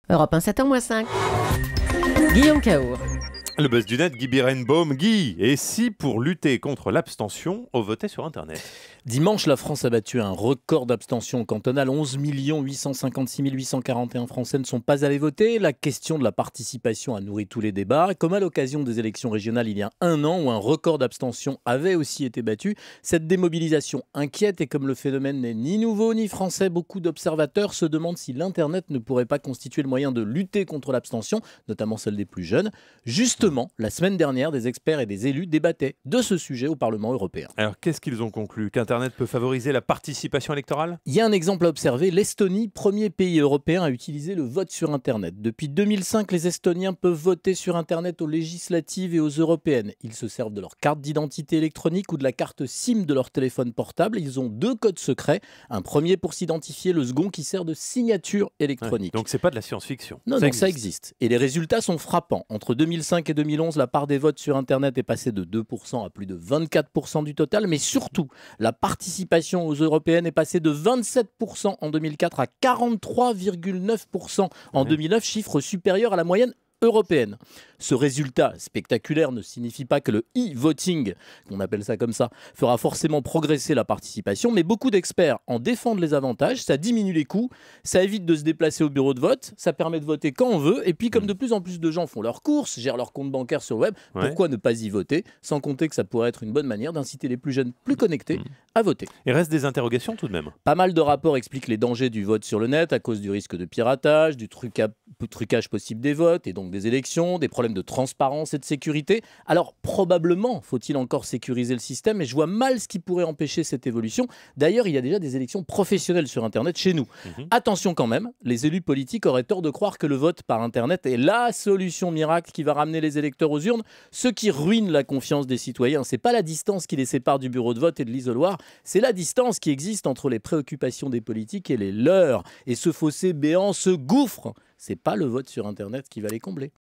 Europe 1, 7h-5. Guillaume Caour. Le buzz du net, Guy Birenbaum. Guy, et si pour lutter contre l'abstention, on votait sur Internet? Dimanche, la France a battu un record d'abstention cantonale. 11 856 841 Français ne sont pas allés voter. La question de la participation a nourri tous les débats. Comme à l'occasion des élections régionales il y a un an, où un record d'abstention avait aussi été battu, cette démobilisation inquiète. Et comme le phénomène n'est ni nouveau ni français, beaucoup d'observateurs se demandent si l'Internet ne pourrait pas constituer le moyen de lutter contre l'abstention, notamment celle des plus jeunes. Justement, la semaine dernière, des experts et des élus débattaient de ce sujet au Parlement européen. Alors, qu'est-ce qu'ils ont conclu? Qu'Internet peut favoriser la participation électorale? Il y a un exemple à observer. L'Estonie, premier pays européen à utiliser le vote sur Internet. Depuis 2005, les Estoniens peuvent voter sur Internet aux législatives et aux européennes. Ils se servent de leur carte d'identité électronique ou de la carte SIM de leur téléphone portable. Ils ont deux codes secrets. Un premier pour s'identifier, le second qui sert de signature électronique. Donc, c'est pas de la science-fiction. Non, ça existe. Et les résultats sont frappants. Entre 2005 et 2011, la part des votes sur Internet est passée de 2% à plus de 24% du total. Mais surtout, la participation aux européennes est passée de 27% en 2004 à 43,9% en 2009, chiffre supérieur à la moyenne européenne. Ce résultat spectaculaire ne signifie pas que le e-voting, qu'on appelle ça comme ça, fera forcément progresser la participation, mais beaucoup d'experts en défendent les avantages. Ça diminue les coûts, ça évite de se déplacer au bureau de vote, ça permet de voter quand on veut, et puis comme de plus en plus de gens font leurs courses, gèrent leur compte bancaire sur le web, pourquoi ne pas y voter? Sans compter que ça pourrait être une bonne manière d'inciter les plus jeunes, plus connectés, à voter. Il reste des interrogations tout de même. Pas mal de rapports expliquent les dangers du vote sur le net à cause du risque de piratage, du trucage possible des votes et donc des élections, des problèmes de transparence et de sécurité. Alors probablement faut-il encore sécuriser le système, mais je vois mal ce qui pourrait empêcher cette évolution. D'ailleurs, il y a déjà des élections professionnelles sur Internet chez nous. Attention quand même, les élus politiques auraient tort de croire que le vote par Internet est la solution miracle qui va ramener les électeurs aux urnes, ce qui ruine la confiance des citoyens. C'est pas la distance qui les sépare du bureau de vote et de l'isoloir, c'est la distance qui existe entre les préoccupations des politiques et les leurs. Et ce fossé béant, ce gouffre, c'est pas le vote sur Internet qui va les combler.